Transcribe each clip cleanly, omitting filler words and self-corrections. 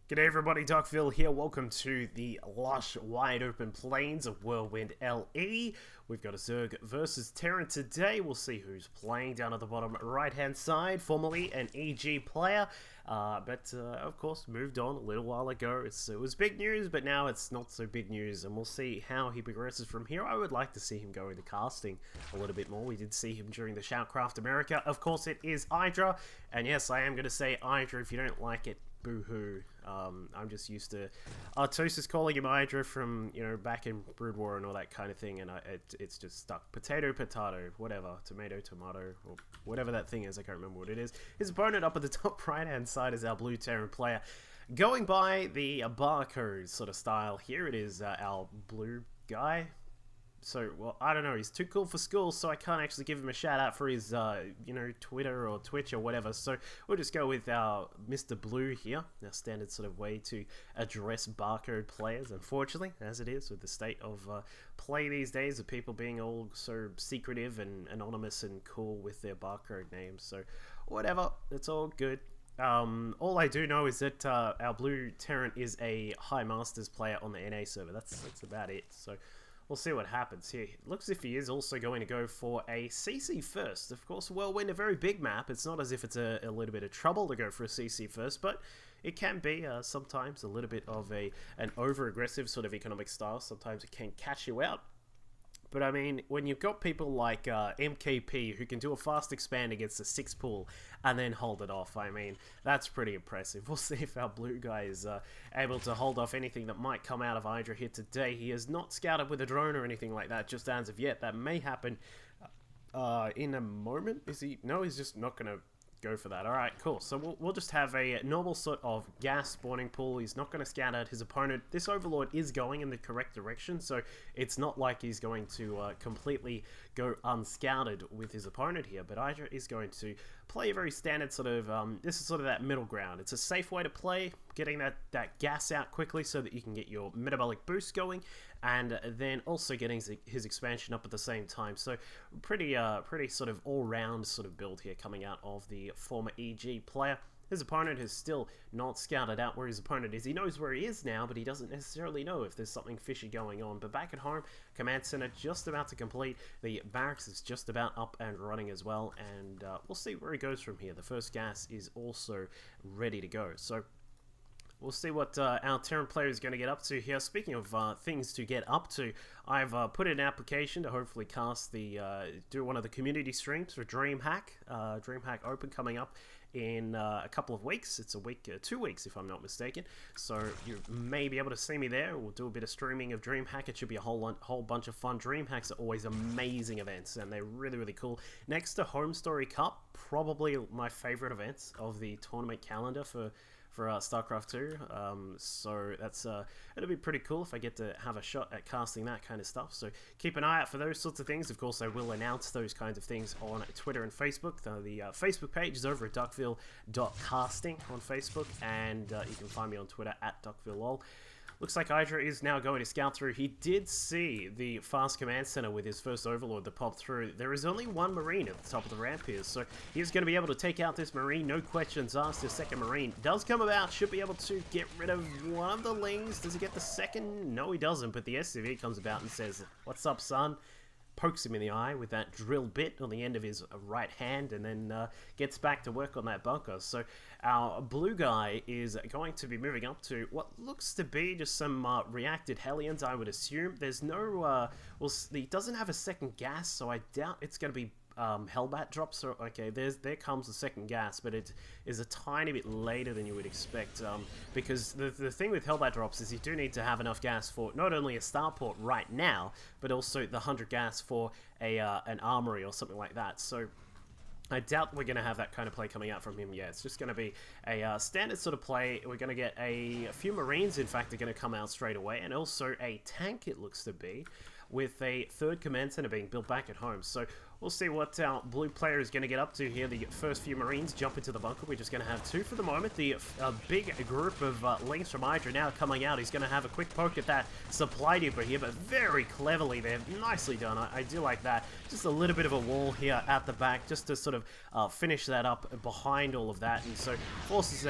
G'day everybody, Duckville here. Welcome to the lush, wide open plains of Whirlwind LE. We've got a Zerg versus Terran today. We'll see who's playing down at the bottom right-hand side. Formerly an EG player, but of course moved on a little while ago. It was big news, but now it's not so big news, and we'll see how he progresses from here. I would like to see him go into casting a little bit more. We did see him during the Shoutcraft America. Of course, it is idra, and yes, I am going to say idra. If you don't like it, boo-hoo. I'm just used to Artosis calling him Idra from, back in Brood War and all that kind of thing, and it's just stuck. Potato, potato, whatever. Tomato, tomato, or whatever that thing is. I can't remember what it is. His opponent up at the top right-hand side is our blue Terran player. Going by the BlueBarcode sort of style, here it is our blue guy. So, well, I don't know, he's too cool for school, so I can't actually give him a shout out for his, Twitter or Twitch or whatever. So we'll just go with our Mr. Blue here, our standard sort of way to address barcode players, unfortunately, as it is with the state of play these days, of people being all so secretive and anonymous and cool with their barcode names. So, whatever, it's all good. All I do know is that our blue Terran is a High Masters player on the NA server. That's about it. So we'll see what happens here. It looks as if he is also going to go for a CC first. Of course, Whirlwind, a very big map. It's not as if it's a little bit of trouble to go for a CC first, but it can be sometimes a little bit of an over-aggressive sort of economic style. Sometimes it can catch you out. But I mean, when you've got people like MKP who can do a fast expand against a 6 pool and then hold it off, I mean, that's pretty impressive. We'll see if our blue guy is able to hold off anything that might come out of Idra here today. He has not scouted with a drone or anything like that, just as of yet. That may happen in a moment. Is he? No, he's just not going to go for that. Alright, cool. So we'll just have a normal sort of gas spawning pool. He's not going to scout out his opponent. This Overlord is going in the correct direction, so it's not like he's going to completely go unscouted with his opponent here, but Idra is going to play a very standard sort of, this is sort of that middle ground. It's a safe way to play, getting that gas out quickly so that you can get your metabolic boost going, and then also getting his expansion up at the same time. So pretty sort of all-round sort of build here coming out of the former EG player. His opponent has still not scouted out where his opponent is. He knows where he is now, but he doesn't necessarily know if there's something fishy going on. But back at home, Command Center just about to complete. The barracks is just about up and running as well, and we'll see where he goes from here. The first gas is also ready to go. So we'll see what our Terran player is going to get up to here. Speaking of things to get up to, I've put in an application to hopefully cast do one of the community streams for DreamHack. DreamHack Open coming up in a couple of weeks. It's 2 weeks if I'm not mistaken. So you may be able to see me there. We'll do a bit of streaming of DreamHack. It should be a whole bunch of fun. DreamHacks are always amazing events, and they're really, really cool. Next to Home Story Cup, probably my favorite events of the tournament calendar for StarCraft 2, so that's it'll be pretty cool if I get to have a shot at casting that kind of stuff. So keep an eye out for those sorts of things. Of course, I will announce those kinds of things on Twitter and Facebook. The Facebook page is over at duckville.casting on Facebook, and you can find me on Twitter at duckvillelol. Looks like Idra is now going to scout through. He did see the fast command center with his first Overlord that popped through. There is only one Marine at the top of the ramp here, so he's going to be able to take out this Marine. No questions asked. His second Marine does come about. Should be able to get rid of one of the Lings. Does he get the second? No, he doesn't, but the SCV comes about and says, "What's up, son?" Pokes him in the eye with that drill bit on the end of his right hand, and then gets back to work on that bunker. So our blue guy is going to be moving up to what looks to be just some reacted Hellions, I would assume. There's no, he doesn't have a second gas, so I doubt it's going to be Hellbat drops. So okay, there comes the second gas, but it is a tiny bit later than you would expect, because the thing with Hellbat drops is you do need to have enough gas for not only a starport right now, but also the 100 gas for an armory or something like that. So I doubt we're going to have that kind of play coming out from him. Yeah, it's just going to be a standard sort of play. We're going to get a few Marines, in fact, are going to come out straight away, and also a tank, it looks to be, with a third command center being built back at home. So we'll see what our blue player is going to get up to here. The first few Marines jump into the bunker. We're just going to have 2 for the moment. The big group of links from Hydra now coming out. He's going to have a quick poke at that supply depot here, but very cleverly there. Nicely done. I do like that. Just a little bit of a wall here at the back just to sort of finish that up behind all of that, and so forces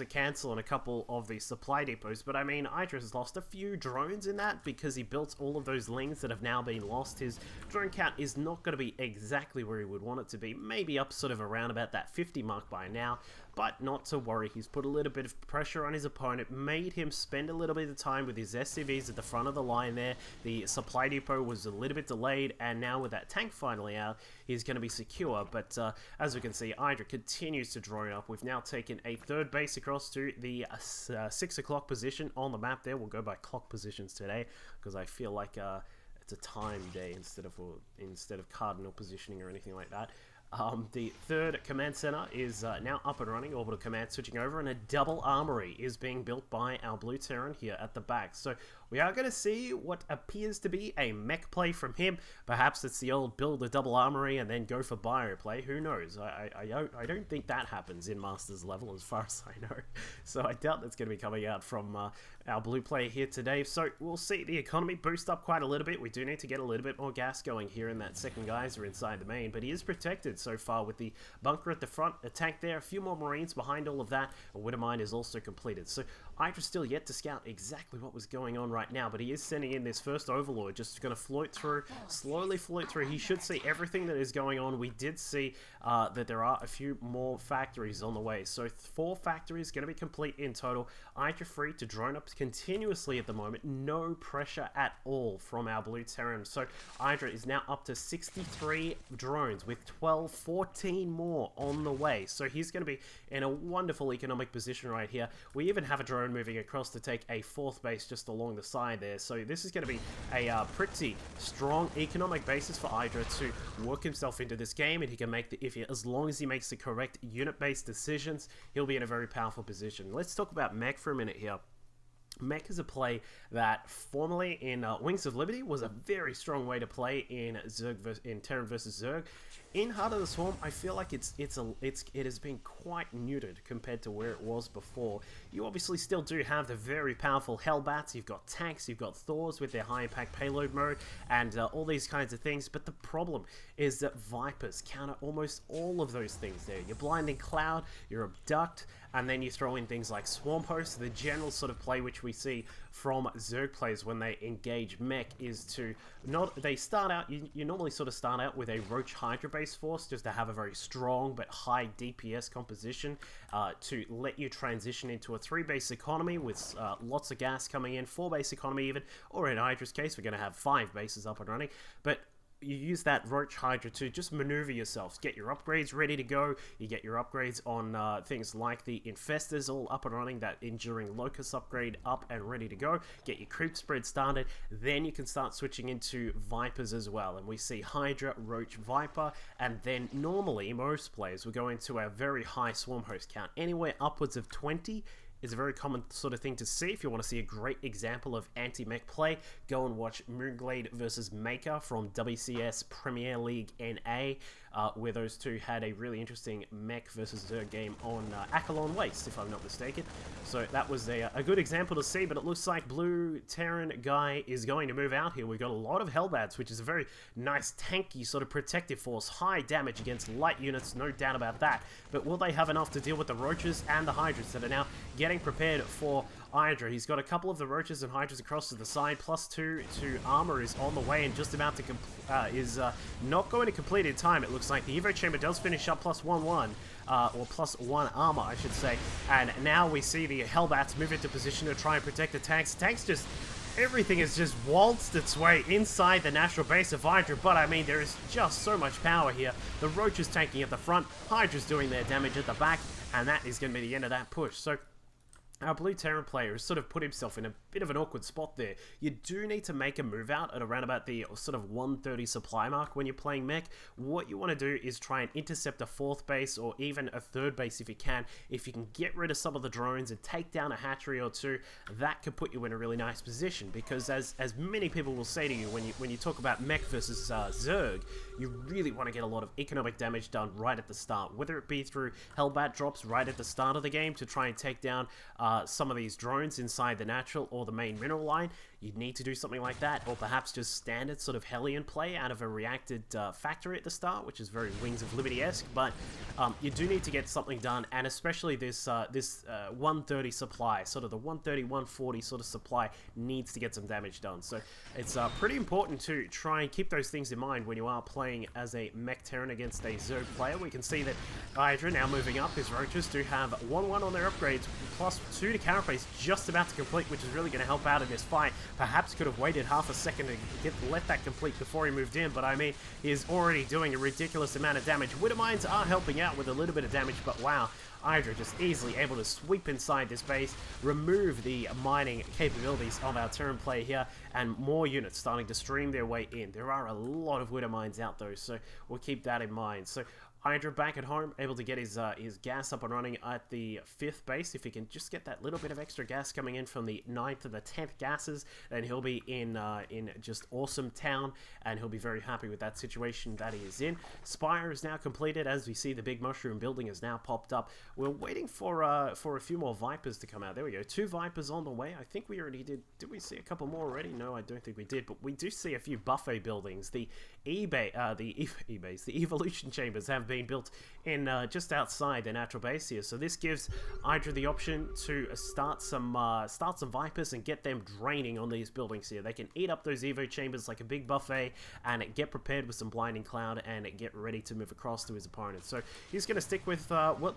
a cancel on a couple of the supply depots. But I mean, Hydra has lost a few drones in that because he built all of those lings that have now been lost. His drone count is not going to be exactly where he would want it to be, maybe up sort of around about that 50 mark by now, but not to worry. He's put a little bit of pressure on his opponent, made him spend a little bit of time with his SCVs at the front of the line there. The supply depot was a little bit delayed, and now with that tank finally out, he's going to be secure. But as we can see, Hydra continues to drone up. We've now taken a 3rd base across to the 6 o'clock position on the map there. We'll go by clock positions today because I feel like it's a time day instead of cardinal positioning or anything like that. The 3rd command center is now up and running. Orbital command switching over, and a double armory is being built by our blue Terran here at the back. So we are going to see what appears to be a mech play from him. Perhaps it's the old build a double armory and then go for bio play. Who knows? I don't think that happens in Masters level as far as I know. So I doubt that's going to be coming out from our blue player here today. So we'll see the economy boost up quite a little bit. We do need to get a little bit more gas going here in that second geyser inside the main, but he is protected so far with the bunker at the front, a tank there, a few more Marines behind all of that. A Widowmine is also completed. So Hydra's still yet to scout exactly what was going on right now, but he is sending in this first Overlord, just going to float through, slowly float through. He should see everything that is going on. We did see that there are a few more factories on the way. So 4 factories going to be complete in total. Hydra free to drone up continuously at the moment. No pressure at all from our blue Terran. So Hydra is now up to 63 drones with 14 more on the way. So he's going to be in a wonderful economic position right here. We even have a drone moving across to take a 4th base just along the side there. So this is going to be a pretty strong economic basis for Hydra to work himself into this game, and he can make as long as he makes the correct unit-based decisions, he'll be in a very powerful position. Let's talk about mech for a minute here. Mech is a play that formerly in Wings of Liberty was a very strong way to play in Terran versus Zerg. In Heart of the Swarm, I feel like it has been quite neutered compared to where it was before. You obviously still do have the very powerful Hellbats, you've got tanks, you've got Thors with their high impact payload mode, and all these kinds of things, but the problem is that Vipers counter almost all of those things there. Your Blinding Cloud, your Abduct, and then you throw in things like Swarm Host. The general sort of play which we see from Zerg players when they engage mech is to you normally sort of start out with a Roach Hydra base force just to have a very strong but high DPS composition to let you transition into a 3 base economy with lots of gas coming in, 4 base economy even, or in Hydra's case we're going to have 5 bases up and running. But you use that Roach Hydra to just maneuver yourselves, get your upgrades ready to go. You get your upgrades on things like the Infestors all up and running, that Enduring Locust upgrade up and ready to go. Get your creep spread started, then you can start switching into Vipers as well. And we see Hydra, Roach, Viper, and then normally most players will go into a very high Swarm Host count, anywhere upwards of 20. Is a very common sort of thing to see. If you want to see a great example of anti-mech play, go and watch Moonglade versus Maker from WCS Premier League NA, where those two had a really interesting mech versus Zerg game on Akalon Waste, if I'm not mistaken. So that was a good example to see, but it looks like blue Terran guy is going to move out here. We've got a lot of Hellbats, which is a very nice tanky sort of protective force, high damage against light units, no doubt about that. But will they have enough to deal with the Roaches and the Hydras that are now getting prepared for Hydra? He's got a couple of the Roaches and Hydras across to the side, +2 to armor is on the way and just about to not going to complete in time. It looks like the Evo Chamber does finish up +1/1, or +1 armor, I should say. And now we see the Hellbats move into position to try and protect the tanks. Tanks just... everything has just waltzed its way inside the natural base of Hydra, but I mean, there is just so much power here. The Roaches tanking at the front, Hydra's doing their damage at the back, and that is going to be the end of that push. So our blue Terran player has sort of put himself in a bit of an awkward spot there. You do need to make a move out at around about the sort of 130 supply mark when you're playing mech. What you want to do is try and intercept a 4th base or even a 3rd base if you can. If you can get rid of some of the drones and take down a hatchery or 2, that could put you in a really nice position, because as many people will say to you when you talk about mech versus Zerg, you really want to get a lot of economic damage done right at the start, whether it be through Hellbat drops right at the start of the game to try and take down some of these drones inside the natural or the main mineral line. You'd need to do something like that, or perhaps just standard sort of Hellion play out of a reacted factory at the start, which is very Wings of Liberty-esque, but you do need to get something done, and especially this 130 supply, sort of the 130, 140 sort of supply needs to get some damage done. So it's pretty important to try and keep those things in mind when you are playing as a Mech Terran against a Zerg player. We can see that Hydra now moving up. His Roaches do have 1-1 on their upgrades, plus 2 to carapace just about to complete, which is really going to help out in this fight. Perhaps could have waited half a second to let that complete before he moved in, but I mean, he is already doing a ridiculous amount of damage. Widowmines are helping out with a little bit of damage, but wow, Hydra just easily able to sweep inside this base, remove the mining capabilities of our Terran player here, and more units starting to stream their way in. There are a lot of Widowmines out though, so we'll keep that in mind. So Hydra back at home, able to get his gas up and running at the 5th base. If he can just get that little bit of extra gas coming in from the 9th and the 10th gases, then he'll be in just awesome town, and he'll be very happy with that situation that he is in. Spire is now completed. As we see, the big mushroom building has now popped up. We're waiting for a few more Vipers to come out. There we go. 2 Vipers on the way. I think we already did. Did we see a couple more already? No, I don't think we did, but we do see a few buffet buildings. The the evolution chambers have been built in just outside the natural base here, so this gives Hydra the option to start some Vipers and get them draining on these buildings here. They can eat up those evo chambers like a big buffet and get prepared with some blinding cloud and get ready to move across to his opponent. So he's going to stick with what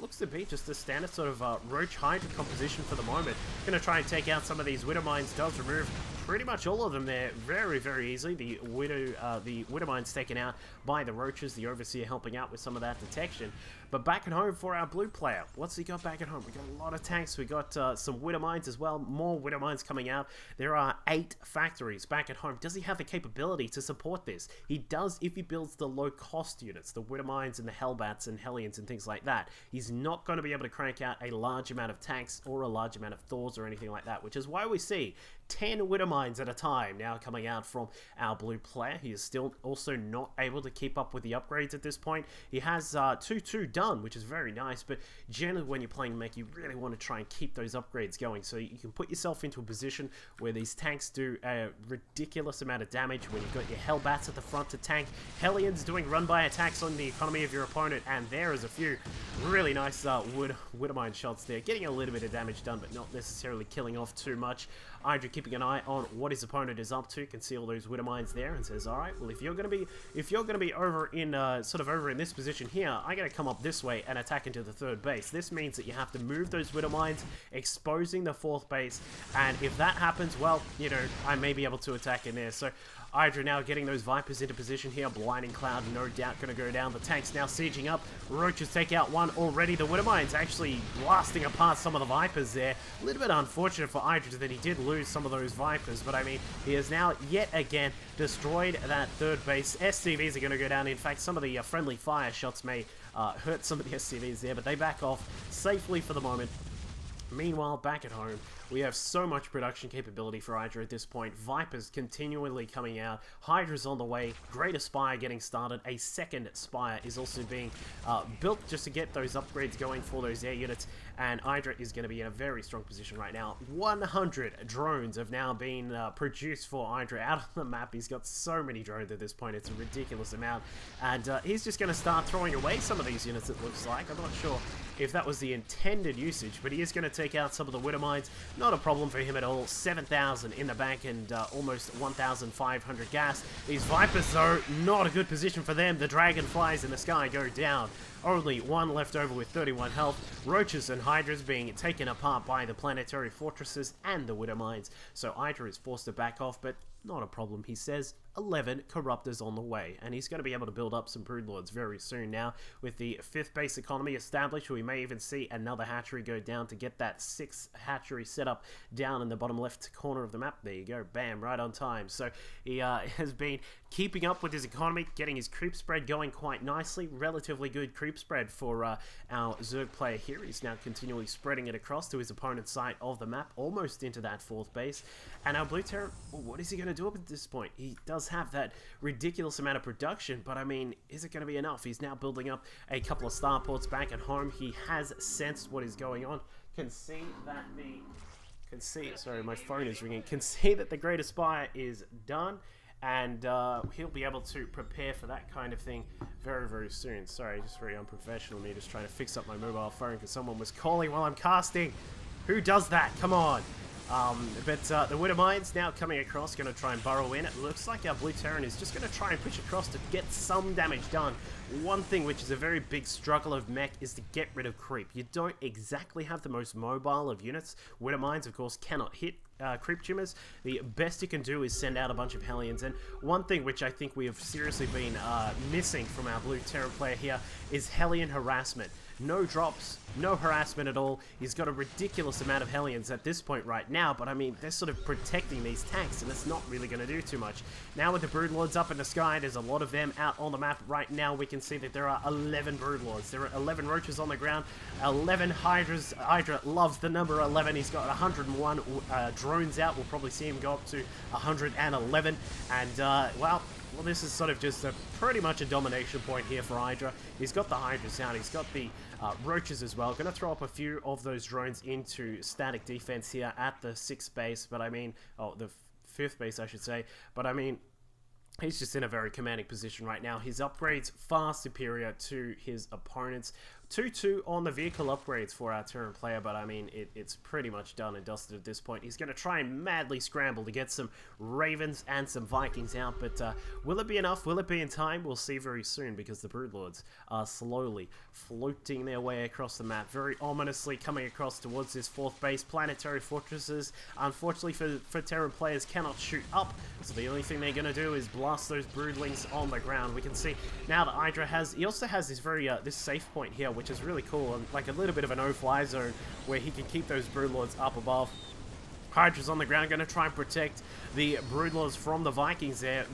looks to be just a standard sort of Roach Hydra composition for the moment. Going to try and take out some of these Widowmines. Does remove pretty much all of them there very, very easily. The Widowmines taken out by the Roaches, the Overseer helping out with some of that detection. But back at home for our blue player, what's he got back at home? We got a lot of tanks. We got some Widowmines as well, more Widowmines coming out. There are 8 factories back at home. Does he have the capability to support this? He does if he builds the low-cost units, the Widowmines and the Hellbats and Hellions and things like that. He's not going to be able to crank out a large amount of tanks or a large amount of Thors or anything like that, which is why we see 10 Widowmines at a time now coming out from our blue player. He is still also not able to keep up with the upgrades at this point. He has 2-2 done, which is very nice, but generally when you're playing mech, you really want to try and keep those upgrades going so you can put yourself into a position where these tanks do a ridiculous amount of damage, when you've got your Hellbats at the front to tank, Hellions doing run-by attacks on the economy of your opponent, and there is a few really nice Widowmine shots there, getting a little bit of damage done, but not necessarily killing off too much. Hydra keeping an eye on what his opponent is up to, can see all those Widowmines there, and says, all right, well, if you're going to be over in sort of over in this position here, I got to come up this way and attack into the 3rd base. This means that you have to move those Widowmines, exposing the 4th base, and if that happens, well, you know, I may be able to attack in there. So Hydra now getting those Vipers into position here. Blinding Cloud, no doubt going to go down. The tanks now sieging up. Roaches take out one already. The Widowmines actually blasting apart some of the Vipers there. A little bit unfortunate for Hydra that he did lose some of those Vipers, but I mean, he has now yet again destroyed that 3rd base. SCVs are going to go down. In fact, some of the friendly fire shots may hurt some of the SCVs there, but they back off safely for the moment. Meanwhile, back at home, we have so much production capability for Hydra at this point. Vipers continually coming out. Hydra's on the way. Greater Spire getting started. A 2nd Spire is also being built just to get those upgrades going for those air units. And Hydra is going to be in a very strong position right now. 100 drones have now been produced for Hydra out on the map. He's got so many drones at this point. It's a ridiculous amount. And he's just going to start throwing away some of these units, it looks like. I'm not sure if that was the intended usage, but he is going to take out some of the Widowmines. Not a problem for him at all. 7,000 in the bank and almost 1,500 gas. These Vipers, though, not a good position for them. The Dragonflies in the sky go down. Only one left over with 31 health. Roaches and Hydras being taken apart by the planetary fortresses and the Widowmines. So Hydra is forced to back off, but not a problem, he says. 11 Corruptors on the way, and he's going to be able to build up some Broodlords very soon now. With the 5th base economy established, we may even see another hatchery go down to get that 6th hatchery set up down in the bottom left corner of the map. There you go, bam, right on time. So he has been keeping up with his economy, getting his creep spread going quite nicely. Relatively good creep spread for our Zerg player here. He's now continually spreading it across to his opponent's side of the map, almost into that 4th base. And our Blue Terran, what is he going to do up at this point? He does have that ridiculous amount of production, but I mean, is it going to be enough? He's now building up a couple of starports back at home. He has sensed what is going on. Can see sorry, my phone is ringing. Can see that the Great Aspire is done, and he'll be able to prepare for that kind of thing very, very soon. Sorry, just very unprofessional me just trying to fix up my mobile phone because someone was calling while I'm casting. Who does that? Come on. But the Widow Mine's now coming across, going to try and burrow in. It looks like our Blue Terran is just going to try and push across to get some damage done. One thing which is a very big struggle of mech is to get rid of creep. You don't exactly have the most mobile of units. Widow Mines, of course, cannot hit creep tumors. The best you can do is send out a bunch of Hellions. And one thing which I think we have seriously been missing from our Blue Terran player here is Hellion harassment. No drops, no harassment at all. He's got a ridiculous amount of Hellions at this point right now, but I mean, they're sort of protecting these tanks, and it's not really going to do too much. Now with the Broodlords up in the sky, there's a lot of them out on the map right now. We can see that there are 11 Broodlords. There are 11 Roaches on the ground, 11 Hydras. Hydra loves the number 11. He's got 101 drones out. We'll probably see him go up to 111, and well, this is sort of just pretty much a domination point here for Hydra. He's got the Hydras out. He's got the Roaches as well. Going to throw up a few of those drones into static defense here at the 6th base. But I mean, the 5th base, I should say. But I mean, he's just in a very commanding position right now. His upgrades far superior to his opponents. 2-2 on the vehicle upgrades for our Terran player, but I mean, it's pretty much done and dusted at this point. He's going to try and madly scramble to get some Ravens and some Vikings out, but will it be enough? Will it be in time? We'll see very soon, because the Broodlords are slowly floating their way across the map, very ominously coming across towards this 4th base. Planetary fortresses, unfortunately for Terran players, cannot shoot up, so the only thing they're going to do is blast those Broodlings on the ground. We can see now that Hydra he also has this very this safe point here, which is really cool, and like a little bit of a no-fly zone where he can keep those Broodlords up above. Hydra's on the ground, going to try and protect the Broodlords from the Vikings there.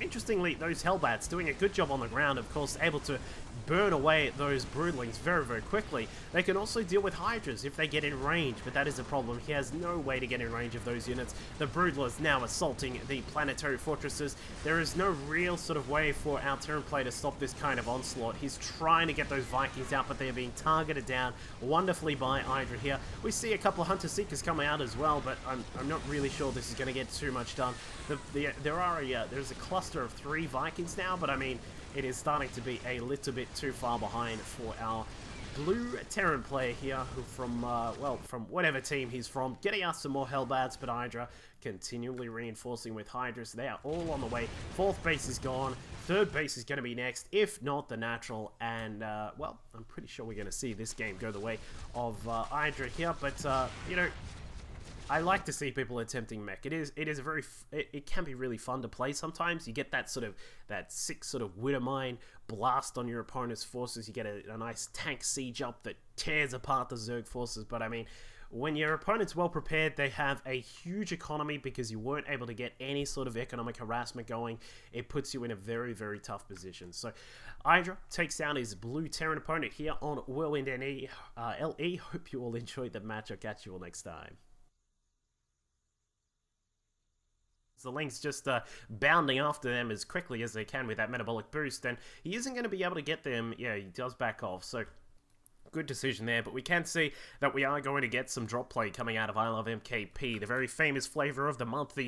Interestingly, those Hellbats doing a good job on the ground, of course, able to burn away those Broodlings very, very quickly. They can also deal with Hydras if they get in range, but that is a problem. He has no way to get in range of those units. The Broodlords now assaulting the planetary fortresses. There is no real sort of way for our Terran player to stop this kind of onslaught. He's trying to get those Vikings out, but they're being targeted down wonderfully by Hydra here. We see a couple of Hunter Seekers coming out as well, but I'm not really sure this is going to get too much done. There's a cluster of 3 Vikings now, but I mean, it is starting to be a little bit too far behind for our Blue Terran player here, who from whatever team he's from, getting us some more Hellbats, but Hydra continually reinforcing with Hydras. They are all on the way. 4th base is gone. 3rd base is going to be next, if not the natural, and, well, I'm pretty sure we're going to see this game go the way of Hydra here, but, you know, I like to see people attempting mech. It can be really fun to play sometimes. You get that 6 sort of Widowmine blast on your opponent's forces. You get a nice tank siege up that tears apart the Zerg forces. But I mean, when your opponent's well prepared, they have a huge economy because you weren't able to get any sort of economic harassment going. It puts you in a very, very tough position. So Hydra takes down his Blue Terran opponent here on Whirlwind LE. Hope you all enjoyed the match. I'll catch you all next time. The Link's just bounding after them as quickly as they can with that metabolic boost, and he isn't going to be able to get them. Yeah, he does back off, so good decision there, but we can see that we are going to get some drop play coming out of I Love MKP, the very famous flavor of the month, the